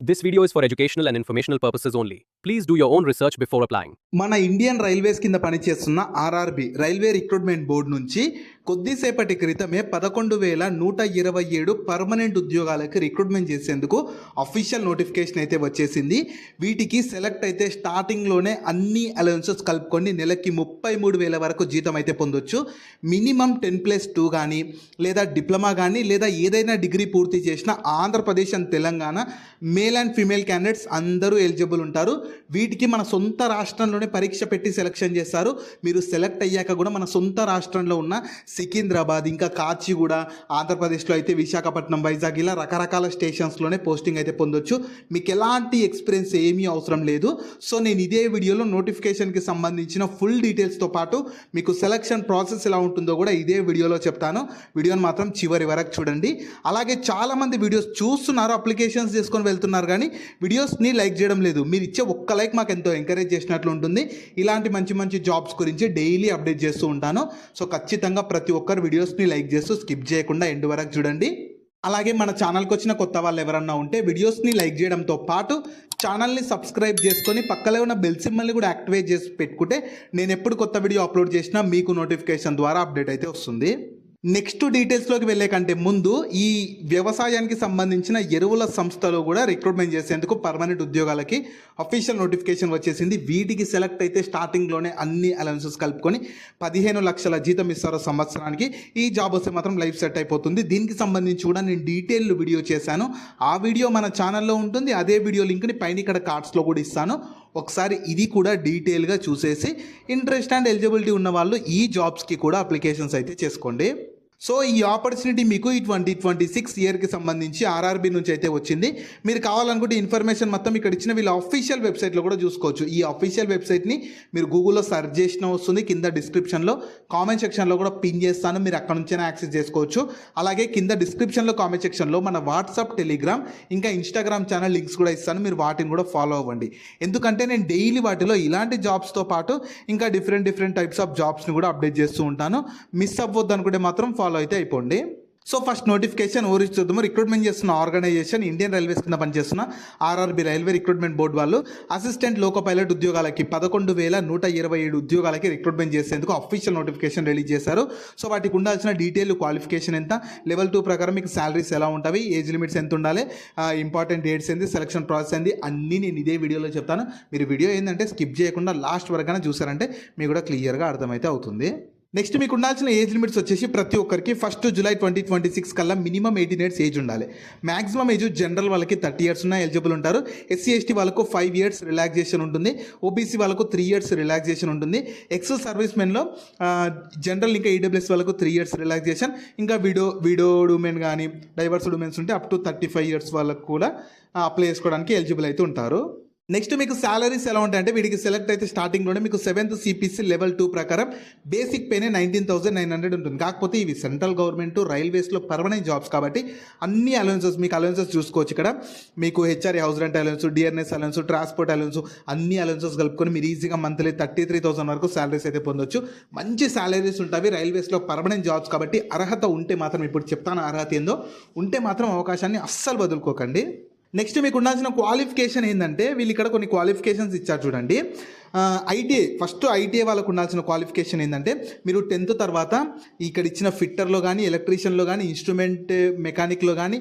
This video is for educational and informational purposes only. Please do your own research before applying. మన Indian railways కింద పనిచేస్తున్న RRB railway recruitment board నుంచి కొద్దిసేపటి క్రితమే 11,127 permanent ఉద్యోగాలకు recruitment చేసేందుకు అఫీషియల్ నోటిఫికేషన్ అయితే వచ్చేసింది. వీటికి సెలెక్ట్ అయితే స్టార్టింగ్లోనే అన్ని అలవెన్సెస్ కలుపుకొని నెలకి 33,000 వరకు జీతం అయితే పొందొచ్చు. మినిమం 10+2 కానీ లేదా డిప్లొమా కానీ లేదా ఏదైనా డిగ్రీ పూర్తి చేసిన Andhra Pradesh and Telangana male and female candidates అందరూ ఎలిజిబుల్ ఉంటారు. వీటికి మన సొంత రాష్ట్రంలోనే పరీక్ష పెట్టి సెలక్షన్ చేస్తారు. మీరు సెలెక్ట్ అయ్యాక కూడా మన సొంత రాష్ట్రంలో ఉన్న సికింద్రాబాద్, ఇంకా కాచిగూడ, ఆంధ్రప్రదేశ్లో అయితే విశాఖపట్నం, వైజాగ్, ఇలా రకరకాల స్టేషన్స్లోనే పోస్టింగ్ అయితే పొందొచ్చు. మీకు ఎలాంటి ఎక్స్పీరియన్స్ ఏమీ అవసరం లేదు. సో నేను ఇదే వీడియోలో నోటిఫికేషన్కి సంబంధించిన ఫుల్ డీటెయిల్స్తో పాటు మీకు సెలక్షన్ ప్రాసెస్ ఎలా ఉంటుందో కూడా ఇదే వీడియోలో చెప్తాను. వీడియోని మాత్రం చివరి వరకు చూడండి. అలాగే చాలామంది వీడియోస్ చూస్తున్నారు, అప్లికేషన్స్ చేసుకొని వెళ్తున్నారు, కానీ వీడియోస్ని లైక్ చేయడం లేదు. మీరు ఇచ్చే ఒక్క లైక్ మాకు ఎంతో ఎంకరేజ్ చేసినట్లు ఉంటుంది. ఇలాంటి మంచి మంచి జాబ్స్ గురించి డైలీ అప్డేట్ చేస్తూ ఉంటాను. సో ఖచ్చితంగా ప్రతి ఒక్కరు వీడియోస్ని లైక్ చేస్తూ స్కిప్ చేయకుండా ఎండ్ వరకు చూడండి. అలాగే మన ఛానల్కి వచ్చిన కొత్త వాళ్ళు ఎవరన్నా ఉంటే వీడియోస్ని లైక్ చేయడంతో పాటు ఛానల్ని సబ్స్క్రైబ్ చేసుకొని పక్కలో ఉన్న బెల్ సింబల్ని కూడా యాక్టివేట్ చేసి పెట్టుకుంటే నేను ఎప్పుడు కొత్త వీడియో అప్లోడ్ చేసినా మీకు నోటిఫికేషన్ ద్వారా అప్డేట్ అయితే వస్తుంది. నెక్స్ట్ డీటెయిల్స్లోకి వెళ్ళే కంటే ముందు ఈ వ్యవసాయానికి సంబంధించిన ఎరువుల సంస్థలో కూడా రిక్రూట్మెంట్ చేసేందుకు పర్మనెంట్ ఉద్యోగాలకి అఫీషియల్ నోటిఫికేషన్ వచ్చేసింది. వీటికి సెలెక్ట్ అయితే స్టార్టింగ్లోనే అన్ని అలవెన్సెస్ కలుపుకొని 15 లక్షల జీతం ఇస్తారు సంవత్సరానికి. ఈ జాబ్ వస్తే మాత్రం లైఫ్ సెట్ అయిపోతుంది. దీనికి సంబంధించి కూడా నేను డీటెయిల్ వీడియో చేశాను. ఆ వీడియో మన ఛానల్లో ఉంటుంది. అదే వీడియో లింక్ని పైన ఇక్కడ కార్డ్స్లో కూడా ఇస్తాను. ఒకసారి ఇది కూడా డీటెయిల్గా చూసేసి ఇంట్రెస్ట్ అండ్ ఎలిజిబిలిటీ ఉన్న వాళ్ళు ఈ జాబ్స్కి కూడా అప్లికేషన్స్ అయితే చేసుకోండి. సో ఈ ఆపర్చునిటీ మీకు ఈ 2026 ఇయర్కి సంబంధించి ఆర్ఆర్బి నుంచి అయితే వచ్చింది. మీరు కావాలనుకుంటే ఇన్ఫర్మేషన్ మొత్తం ఇక్కడ ఇచ్చిన వీళ్ళ అఫీషియల్ వెబ్సైట్లో కూడా చూసుకోవచ్చు. ఈ అఫీషియల్ వెబ్సైట్ని మీరు గూగుల్లో సెర్చ్ చేసిన వస్తుంది. కింద డిస్క్రిప్షన్లో కామెంట్ సెక్షన్లో కూడా పిన్ చేస్తాను, మీరు అక్కడ నుంచైనా యాక్సెస్ చేసుకోవచ్చు. అలాగే కింద డిస్క్రిప్షన్లో కామెంట్ సెక్షన్లో మన వాట్సాప్, టెలిగ్రామ్, ఇంకా ఇన్స్టాగ్రామ్ ఛానల్ లింక్స్ కూడా ఇస్తాను. మీరు వాటిని కూడా ఫాలో అవ్వండి. ఎందుకంటే నేను డైలీ వాటిలో ఇలాంటి జాబ్స్తో పాటు ఇంకా డిఫరెంట్ టైప్స్ ఆఫ్ జాబ్స్ని కూడా అప్డేట్ చేస్తూ ఉంటాను. మిస్ అవ్వద్దు అనుకుంటే మాత్రం ఫాలో అయితే అయిపోండి. సో ఫస్ట్ నోటిఫికేషన్ ఓరించి చూద్దాము. రిక్రూట్మెంట్ చేస్తున్న ఆర్గనైజేషన్ ఇండియన్ రైల్వేస్ కింద పనిచేస్తున్న ఆర్ఆర్బి రైల్వే రిక్రూట్మెంట్ బోర్డు వాళ్ళు అసిస్టెంట్ లోకో పైలట్ ఉద్యోగాలకి 11,127 ఉద్యోగాలకి రిక్రూట్మెంట్ చేసేందుకు అఫీషియల్ నోటిఫికేషన్ రిలీజ్ చేశారు. సో వాటికి ఉండాల్సిన డీటెయిల్, క్వాలిఫికేషన్ ఎంత, లెవెల్ 2 ప్రకారం మీకు శాలరీస్ ఎలా ఉంటాయి, ఏజ్ లిమిట్స్ ఎంత ఉండాలి, ఇంపార్టెంట్ డేట్స్ ఏంది, సెలక్షన్ ప్రాసెస్ ఏంది, అన్నీ నేను ఇదే వీడియోలో చెప్తాను. మీరు వీడియో ఏంటంటే స్కిప్ చేయకుండా లాస్ట్ వరకైనా చూసారంటే మీకు కూడా క్లియర్గా అర్థమైతే అవుతుంది. నెక్స్ట్ మీకు ఉండాల్సిన ఏజ్ లిమిట్స్ వచ్చేసి ప్రతి ఒక్కరికి 1 జూలై 2026 కల్లా మినిమం 18 ఇయర్స్ ఏజ్ ఉండాలి. మ్యాక్సిమం ఏజ్ జనరల్ వాళ్ళకి 30 ఇయర్స్ ఉన్న ఎలిజిబుల్ ఉంటారు. ఎస్సీ ఎస్టీ వాళ్ళకు 5 ఇయర్స్ రిలాక్సేషన్ ఉంటుంది. ఓబీసీ వాళ్ళకు 3 ఇయర్స్ రిలాక్సేషన్ ఉంటుంది. ఎక్స్ సర్వీస్ మెన్లో జనరల్ ఇంకా ఈడబ్ల్యూఎస్ వాళ్ళకు 3 ఇయర్స్ రిలాక్సేషన్. ఇంకా విడోడ్ ఉమెన్ కానీ డైవర్స్డ్ ఉమెన్స్ ఉంటే అప్ టు 35 ఇయర్స్ వాళ్ళకు కూడా అప్లై చేసుకోవడానికి ఎలిజిబుల్ అయితే ఉంటారు. నెక్స్ట్ మీకు శాలరీస్ ఎలా ఉంటాయంటే వీడికి సెలెక్ట్ అయితే స్టార్టింగ్లోనే మీకు 7th CPC లెవెల్ 2 ప్రకారం బేసిక్ పేనే 19,900 ఉంటుంది. కాకపోతే ఇవి సెంట్రల్ గవర్నమెంట్ రైల్వేస్లో పర్మనెంట్ జాబ్స్ కాబట్టి అన్ని అలవెన్సెస్ మీకు అలవెన్సెస్ చూసుకోవచ్చు. ఇక్కడ మీకు HRA house rent allowance, DRS allowance, transport allowance, అన్ని అలవెన్సెస్ కలుపుకొని మీరు ఈజీగా మంత్లీ 33,000 వరకు శాలరీస్ అయితే పొందొచ్చు. మంచి శాలరీస్ ఉంటాయి. రైల్వేస్లో పర్మనెంట్ జాబ్స్ కాబట్టి అర్హత ఉంటే మాత్రం, ఇప్పుడు చెప్తాను అర్హత ఏందో, ఉంటే మాత్రం అవకాశాన్ని అస్సలు వదులుకోకండి. నెక్స్ట్ మీకు ఉండాల్సిన క్వాలిఫికేషన్ ఏంటంటే వీళ్ళు ఇక్కడ కొన్ని క్వాలిఫికేషన్స్ ఇచ్చారు చూడండి. ఐటీఐ, ఫస్ట్ ఐటీఐ వాళ్ళకు ఉండాల్సిన క్వాలిఫికేషన్ ఏంటంటే మీరు 10th తర్వాత ఇక్కడ ఇచ్చిన ఫిట్టర్లో కానీ, ఎలక్ట్రీషియన్లో కానీ, ఇన్స్ట్రుమెంట్ మెకానిక్లో కానీ,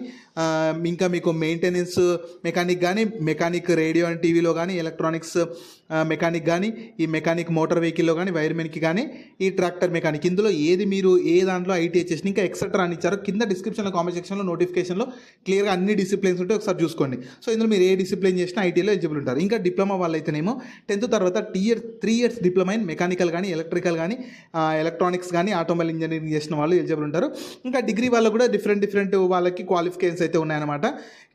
ఇంకా మీకు మెయింటెనెన్స్ మెకానిక్ కానీ, మెకానిక్ రేడియో అండ్ టీవీలో కానీ, ఎలక్ట్రానిక్స్ మెకానిక్ కానీ, ఈ మెకానిక్ మోటార్ వెహికల్లో కానీ, వైర్మెన్కి కానీ, ఈ ట్రాక్టర్ మెకానిక్, ఇందులో ఏది మీరు ఏ దాంట్లో ఐటీఐ చేసిన ఇంకా ఎక్సెట్రా అని ఇచ్చారు. కింద డిస్క్రిప్షన్లో కామెంట్ సెక్షన్లో నోటిఫికేషన్లో క్లియర్గా అన్ని డిసిప్లిన్స్ ఉంటే ఒకసారి చూసుకోండి. సో ఇందులో మీరు ఏ డిసిప్లిన్ చేసినా ఐటీఐలో ఎలిజిబుల్ ఉంటారు. ఇంకా డిప్లొమా వాళ్ళైతేనేమో 10th తర్వాత 3 ఇయర్స్ డిప్లొమా ఇన్ మెకానికల్ కానీ, ఎలక్ట్రికల్ కానీ, ఎలక్ట్రానిక్స్ కానీ, ఆటోమొబైల్ ఇంజనీరింగ్ చేసిన వాళ్ళు ఎలిజిబుల్ ఉంటారు. ఇంకా డిగ్రీ వాళ్ళు కూడా డిఫరెంట్ వాళ్ళకి క్వాలిఫికేషన్స్ అయితే ఉన్నాయన్నమాట.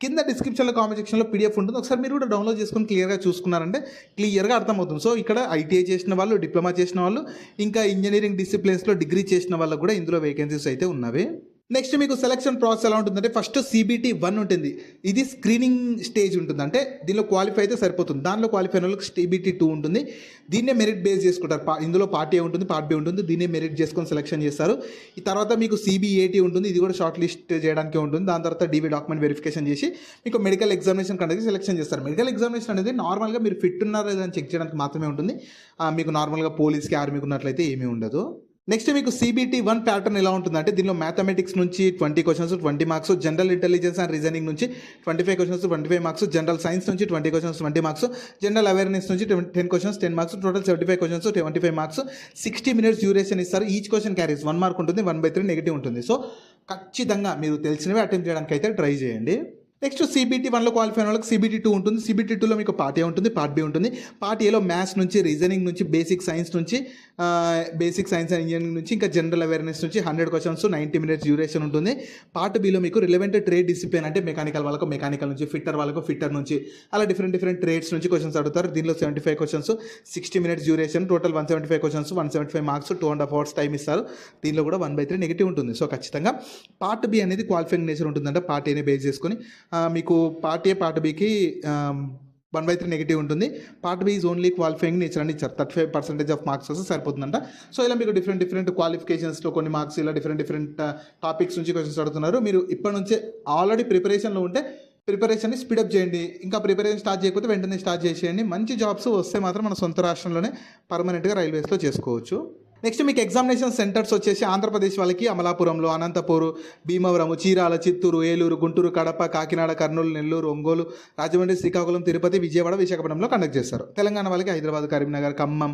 కింద డిస్క్రిప్షన్లో కామెంట్ సెక్షన్లో PDF ఉంటుంది. ఒకసారి మీరు కూడా డౌన్లోడ్ చేసుకొని క్లియర్గా చూసుకున్నారంటే క్లియర్గా అర్థమవుతుంది. సో ఇక్కడ ఐటీఐ చేసిన వాళ్ళు, డిప్లొమా చేసిన వాళ్ళు, ఇంకా ఇంజనీరింగ్ డిసిప్లిన్స్లో డిగ్రీ చేసిన వాళ్ళకు కూడా ఇందులో వేకెన్సీస్ అయితే ఉన్నవి. నెక్స్ట్ మీకు సెలక్షన్ ప్రాసెస్ ఎలా ఉంటుందంటే ఫస్ట్ CBT 1 ఉంటుంది. ఇది స్క్రీనింగ్ స్టేజ్ ఉంటుంది. అంటే దీనిలో క్వాలిఫై అయితే సరిపోతుంది. దానిలో క్వాలిఫై అయిన వాళ్ళకి CBT 2 ఉంటుంది. దీన్నే మెరిట్ బేస్ చేసుకుంటారు. ఇందులో పార్ట్ A ఉంటుంది, పార్ట్ B ఉంటుంది. దీన్నే మెరిట్ చేసుకొని సెలెక్షన్ చేస్తారు. ఈ తర్వాత మీకు CBAT ఉంటుంది. ఇది కూడా షార్ట్ లిస్ట్ చేయడానికి ఉంటుంది. దాని తర్వాత DV డాక్యుమెంట్ వెరిఫికేషన్ చేసి మీకు మెడికల్ ఎగ్జామినేషన్ కండక్ట్ సెలెక్షన్ చేస్తారు. మెడికల్ ఎగ్జామినేషన్ అనేది నార్మల్గా మీరు ఫిట్ ఉన్నారా లేదని చెక్ చేయడానికి మాత్రమే ఉంటుంది. మీకు నార్మల్గా పోలీస్కి ఆర్మీకి ఉన్నట్లయితే ఏమీ ఉండదు. నెక్స్ట్ మీకు CBT 1 ప్యాటర్న్ ఎలా ఉంటుందంటే దీనిలో మ్యాథమెటిక్స్ నుంచి 20 questions 20 marks, general intelligence and reasoning నుంచి 25 క్వశ్చన్స్ 25 మార్క్స్, జనరల్ సైన్స్ నుంచి 20 క్వశ్చన్స్ 20 మార్క్స్, జనరల్ అవేర్నెస్ నుంచి 10 questions 10 marks, total 75 questions 25 marks, 60 minutes duration ఇస్తారు. ఈచ్ క్వశ్చన్ క్యారీస్ 1 మార్క్ ఉంటుంది, 1/3 నెగిటివ్ ఉంటుంది. సో ఖచ్చితంగా మీరు తెలిసినవి అటెంప్ట్ చేయడానికి అయితే ట్రై చేయండి. నెక్స్ట్ CBT 1లో క్వాలిఫై అయిన వాళ్ళకి CBT 2 ఉంటుంది. CBT 2లో మీకు పార్ట్ A ఉంటుంది, పార్ట్ B ఉంటుంది. పార్ట్ Aలో మ్యాథ్స్ నుంచి, రీజనింగ్ నుంచి, బేసిక్ సైన్స్ నుంచి, బేసిక్ సైన్స్ అండ్ ఇంజనీరింగ్ నుంచి, ఇంకా జనరల్ అవేర్నెస్ నుంచి 100 క్వశ్చన్స్ 90 మినిట్స్ డ్యూరేషన్ ఉంటుంది. పార్ట్ Bలో మీకు రిలవెంట్ ట్రేడ్ డిసిప్లిన్ అంటే మెకానికల్ వాళ్ళకు మెకానికల్ నుంచి, ఫిట్టర్ వాళ్ళకు ఫిట్టర్ నుంచి, అలా డిఫరెంట్ ట్రేడ్స్ నుంచి క్వశ్చన్స్ అడుగుతారు. దీనిలో 75 questions 60 minutes duration, total 175 questions 175 marks, 2.5 hours time ఇస్తారు. దీనిలో కూడా 1/3 నెగిటివ్ ఉంటుంది. సో ఖచ్చితంగా పార్ట్ B అనేది క్వాలిఫైయింగ్ నేచర్ ఉంటుందంటే పార్ట్ Aని బేస్ చేసుకొని మీకు పార్ట్ A పార్ట్ Bకి 1/3 నెగిటివ్ ఉంటుంది. Part B is only qualifying nature అని ఇచ్చారు. 35% ఆఫ్ మార్క్స్ వస్తే సరిపోతుందంట. సో ఇలా మీకు డిఫరెంట్ క్వాలిఫికేషన్స్లో కొన్ని మార్క్స్ ఇలా డిఫరెంట్ టాపిక్స్ నుంచి క్వశ్చన్స్ అడుగుతున్నారు. మీరు ఇప్పటి నుంచే ఆల్రెడీ ప్రిపరేషన్లో ఉంటే ప్రిపరేషన్ని స్పీడప్ చేయండి. ఇంకా ప్రిపరేషన్ స్టార్ట్ చేయకపోతే వెంటనే స్టార్ట్ చేసేయండి. మంచి జాబ్స్ వస్తే మాత్రం మన సొంత రాష్ట్రంలోనే పర్మనెంట్గా రైల్వేస్లో చేసుకోవచ్చు. నెక్స్ట్ మీకు ఎగ్జామినేషన్ సెంటర్స్ వచ్చేసి ఆంధ్రప్రదేశ్ వాళ్ళకి అమలాపురంలో, అనంతపూర్, భీమవరం, చీరాల, చిత్తూరు, ఏలూరు, గుంటూరు, కడప, కాకినాడ, కర్నూలు, నెల్లూరు, ఒంగోలు, రాజమండ్రి, శ్రీకాకుళం, తిరుపతి, విజయవాడ, విశాఖపట్నంలో కండక్ట్ చేస్తారు. తెలంగాణ వాళ్ళకి హైదరాబాద్, కరీంనగర్, ఖమ్మం,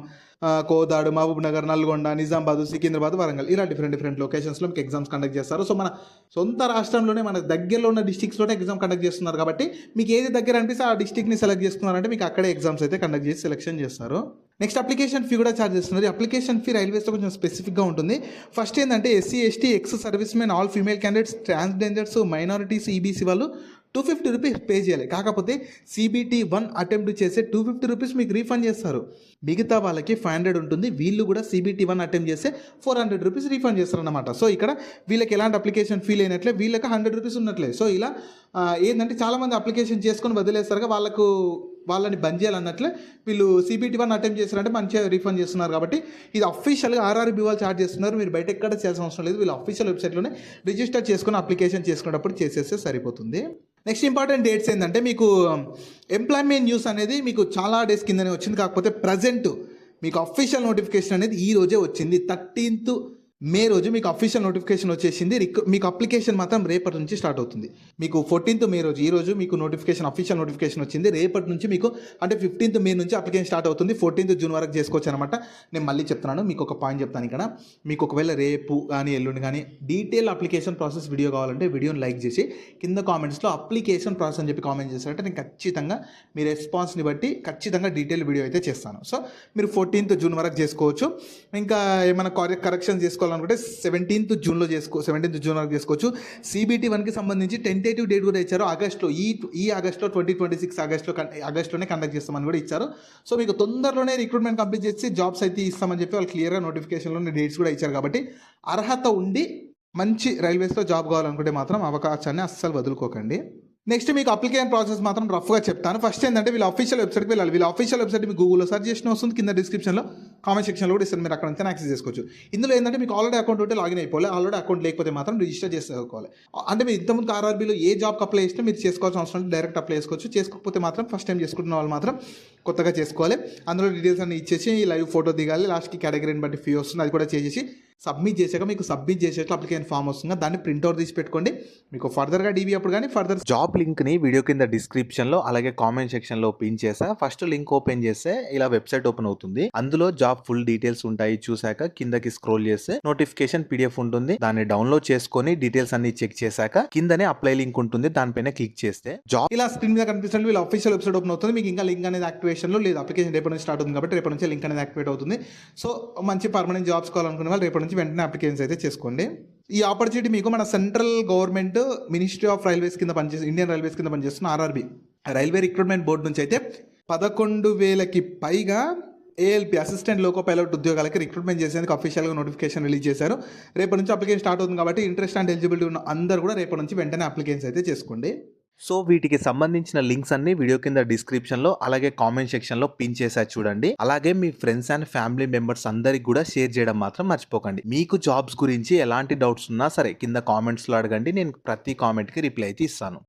కోదాడు, మహబూబ్ నగర్, నల్గొండ, నిజామాబాద్, సికింద్రాబాద్, వరంగల్ ఇలా డిఫరెంట్ లొకేషన్స్లో మీకు ఎగ్జామ్స్ కండక్ట్ చేస్తారు. సో మన సొంత రాష్ట్రంలోనే మన దగ్గరలో ఉన్న డిస్ట్రిక్ట్స్లోనే ఎగ్జామ్ కండక్ట్ చేస్తున్నారు కాబట్టి మీకు ఏది దగ్గర అనిపిస్తే ఆ డిస్ట్రిక్ట్ని సెలెక్ట్ చేసుకున్నారంటే మీకు అక్కడే ఎగ్జామ్స్ అయితే కండక్ట్ చేసి సెలెక్షన్ చేస్తారు. నెక్స్ట్ అప్లికేషన్ ఫీ కూడా ఛార్జ్ చేస్తున్నారు. అప్లికేషన్ ఫీ రైల్వేస్లో కొంచెం స్పెసిఫిక్గా ఉంటుంది. ఫస్ట్ ఏంటంటే SC, ST, ex service men, all female candidates, transgenders, minorities, EBC వాళ్ళు 250 రూపీస్ పే చేయాలి. కాకపోతే CBT 1 అటెంప్ట్ చేస్తే 250 రూపీస్ మీకు రీఫండ్ చేస్తారు. మిగతా వాళ్ళకి 500 ఉంటుంది. వీళ్ళు కూడా CBT 1 అటెంప్ట్ చేస్తే 400 రూపీస్ రీఫండ్ చేస్తారన్నమాట. సో ఇక్కడ వీళ్ళకి ఎలాంటి అప్లికేషన్ ఫీ లేనట్లే, వీళ్ళకి 100 రూపీస్ ఉన్నట్లే. సో ఇలా ఏంటంటే చాలామంది అప్లికేషన్ చేసుకొని వదిలేస్తారుగా, వాళ్ళని బంద్ చేయాలన్నట్లే వీళ్ళు CBT 1 అటెంప్ట్ చేస్తారంటే మంచిగా రీఫండ్ చేస్తున్నారు. కాబట్టి ఇది అఫీషియల్గా RRB వాళ్ళు చార్జ్ చేస్తున్నారు. మీరు బయట ఎక్కడ చేయాల్సిన అవసరం లేదు. వీళ్ళు అఫీషియల్ వెబ్సైట్లోనే రిజిస్టర్ చేసుకుని అప్లికేషన్ చేసుకునేటప్పుడు చేసేస్తే సరిపోతుంది. నెక్స్ట్ ఇంపార్టెంట్ డేట్స్ ఏంటంటే మీకు ఎంప్లాయ్మెంట్ న్యూస్ అనేది మీకు చాలా డేస్ కిందనే వచ్చింది. కాకపోతే ప్రజెంట్ మీకు అఫీషియల్ నోటిఫికేషన్ అనేది ఈ రోజే వచ్చింది. 13th మే రోజు మీకు అఫీషియల్ నోటిఫికేషన్ వచ్చేసింది. మీకు అప్లికేషన్ మాత్రం రేపటి నుంచి స్టార్ట్ అవుతుంది. మీకు 14th మే రోజు ఈ రోజు మీకు నోటిఫికేషన్ అఫీషియల్ నోటిఫికేషన్ వచ్చింది. రేపటి నుంచి మీకు అంటే 15th మే నుంచి అప్లికేషన్ స్టార్ట్ అవుతుంది. 14th జూన్ వరకు చేసుకోవచ్చు అనమాట. నేను మళ్ళీ చెప్తున్నాను, మీకు ఒక పాయింట్ చెప్తాను ఇక్కడ. మీకు ఒకవేళ రేపు కానీ ఎల్లుండి కానీ డీటెయిల్ అప్లికేషన్ ప్రాసెస్ వీడియో కావాలంటే వీడియోని లైక్ చేసి కింద కామెంట్స్లో అప్లికేషన్ ప్రాసెస్ అని చెప్పి కామెంట్ చేశారంటే నేను ఖచ్చితంగా మీ రెస్పాన్స్ని బట్టి ఖచ్చితంగా డీటెయిల్ వీడియో అయితే చేస్తాను. సో మీరు 14th జూన్ వరకు చేసుకోవచ్చు. ఇంకా ఏమైనా కరెక్షన్ చేసుకోవాలనుకుంటే 17th జూన్ వరకు చేసుకోవచ్చు. CBT 1కి సంబంధించి టెంటేటివ్ డేట్ కూడా ఇచ్చారు. ఆగస్ట్లో ఈ ఆగస్ట్లో 2026 ఆగస్ట్లోనే కండక్ట్ చేస్తామని కూడా ఇచ్చారు. సో మీకు తొందరలోనే రిక్రూట్మెంట్ కంప్లీట్ చేసి జాబ్స్ అయితే ఇస్తామని చెప్పి వాళ్ళు క్లియర్గా నోటిఫికేషన్లోనే డేట్స్ కూడా ఇచ్చారు. కాబట్టి అర్హత ఉండి మంచి రైల్వేస్లో జాబ్ కావాలనుకుంటే మాత్రం అవకాశాన్ని అస్సలు వదులుకోకండి. నెక్స్ట్ మీకు అప్లికేషన్ ప్రాసెస్ మాత్రం రఫ్గా చెప్తాను. ఫస్ట్ ఏంటంటే వీళ్ళ అఫీషియల్ వెబ్సైట్కి వెళ్ళాలి. వీళ్ళ అఫీషియల్ వెబ్సైట్ మీకు గూగుల్లో సర్చ్ చేసిన వస్తుంది, కింద డిస్క్రిప్షన్లో కామెంట్ సెక్షన్లో కూడా ఇస్తారు. మీరు అక్కడ నుంచి యాక్సెస్ చేసుకోవచ్చు. ఇందులో ఏంటంటే మీకు ఆల్రెడీ అకౌంట్ ఉంటే లాగిన్ అయిపోవాలి. ఆల్రెడీ అకౌంట్ లేకపోతే మాత్రం రిజిస్టర్ చేసుకోవాలి. అంటే మీరు ఇంతకుముందు RRBలో ఏ జాబ్కి అప్లై చేసినా మీరు చేసుకోవాల్సిన అవసరం లేదు, డైరెక్ట్ అప్లై చేసుకోవచ్చు. చేసుకోకపోతే మాత్రం ఫస్ట్ టైం చేసుకుంటున్న వాళ్ళు మాత్రం కొత్తగా చేసుకోవాలి. అందులో డీటెయిల్స్ అన్ని ఇచ్చేసి లైవ్ ఫోటో దిగాలి. లాస్ట్కి కేటగిరీని బట్టి ఫీ వస్తుంది, అది కూడా చేసేసి సబ్మిట్ చేశాక మీకు సబ్మిట్ చేసేట్లు అప్లికేషన్ ఫామ్ వస్తుంది. దాన్ని ప్రింట్అవుట్ తీసి పెట్టుకోండి. మీకు ఫర్దర్గా DV అప్పుడు కానీ ఫర్దర్ జాబ్ లింక్ని వీడియో కింద డిస్క్రిప్షన్లో అలాగే కామెంట్ సెక్షన్లో పిన్ చేసా. ఫస్ట్ లింక్ ఓపెన్ చేస్తే ఇలా వెబ్సైట్ ఓపెన్ అవుతుంది. అందులో జాబ్ ఫుల్ డీటెయిల్స్ ఉంటాయి. చూసాక కిందకి స్క్రోల్ చేస్తే నోటిఫికేషన్ PDF ఉంటుంది. దాన్ని డౌన్లోడ్ చేసుకొని డీటెయిల్స్ అన్ని చెక్ చేశాక కిందనే అప్లై లింక్ ఉంటుంది. దానిపైన క్లిక్ చేస్తే జాబ్ ఇలా స్క్రీన్ మీద కనిపిస్తుంది. వీళ్ళ అఫీషియల్ వెబ్సైట్ ఓపెన్ అవుతుంది. మీకు ఇంకా లింక్ అనేది యాక్టివేషన్లో లేదు. అప్లికేషన్ రేపటి నుంచి స్టార్ట్ అవుతుంది కాబట్టి రేపటి నుంచి లింక్ అనేది యాక్టివేట్ అవుతుంది. సో మంచి పర్మనెంట్ జాబ్స్ కావాలనుకునే వాళ్ళు రేపటి నుంచి వెంటనే అప్లికేషన్స్ అయితే చేసుకోండి. ఈ ఆపర్చునిటీ మీకు మన central government ministry of railways కింద పనిచేస్తుంది, ఇండియన్ రైల్వేస్ కింద పనిచేస్తున్న RRB రైల్వే రిక్రూట్మెంట్ బోర్డు నుంచి అయితే 11,000కి పైగా ఏఎల్పి అసిస్టెంట్ లోకో పైలట్ ఉద్యోగాలకి రిక్రూట్మెంట్ చేసేందుకు అఫీషియల్గా నోటిఫికేషన్ రిలీజ్ చేశారు. రేపటి నుంచి అప్లికేషన్ స్టార్ట్ అవుతుంది కాబట్టి ఇంట్రెస్ట్ అండ్ ఎలిజిబిలిటీ ఉన్న అందరూ కూడా రేపటి నుంచి వెంటనే అప్లికేషన్స్ అయితే చేసుకోండి. సో వీటికి సంబంధించిన లింక్స్ అన్ని వీడియో కింద డిస్క్రిప్షన్లో అలాగే కామెంట్ సెక్షన్లో పిన్ చేశారు చూడండి. అలాగే మీ ఫ్రెండ్స్ అండ్ ఫ్యామిలీ మెంబర్స్ అందరికి కూడా షేర్ చేయడం మాత్రం మర్చిపోకండి. మీకు జాబ్స్ గురించి ఎలాంటి డౌట్స్ ఉన్నా సరే కింద కామెంట్స్లో అడగండి, నేను ప్రతి కామెంట్కి రిప్లై అయితే ఇస్తాను.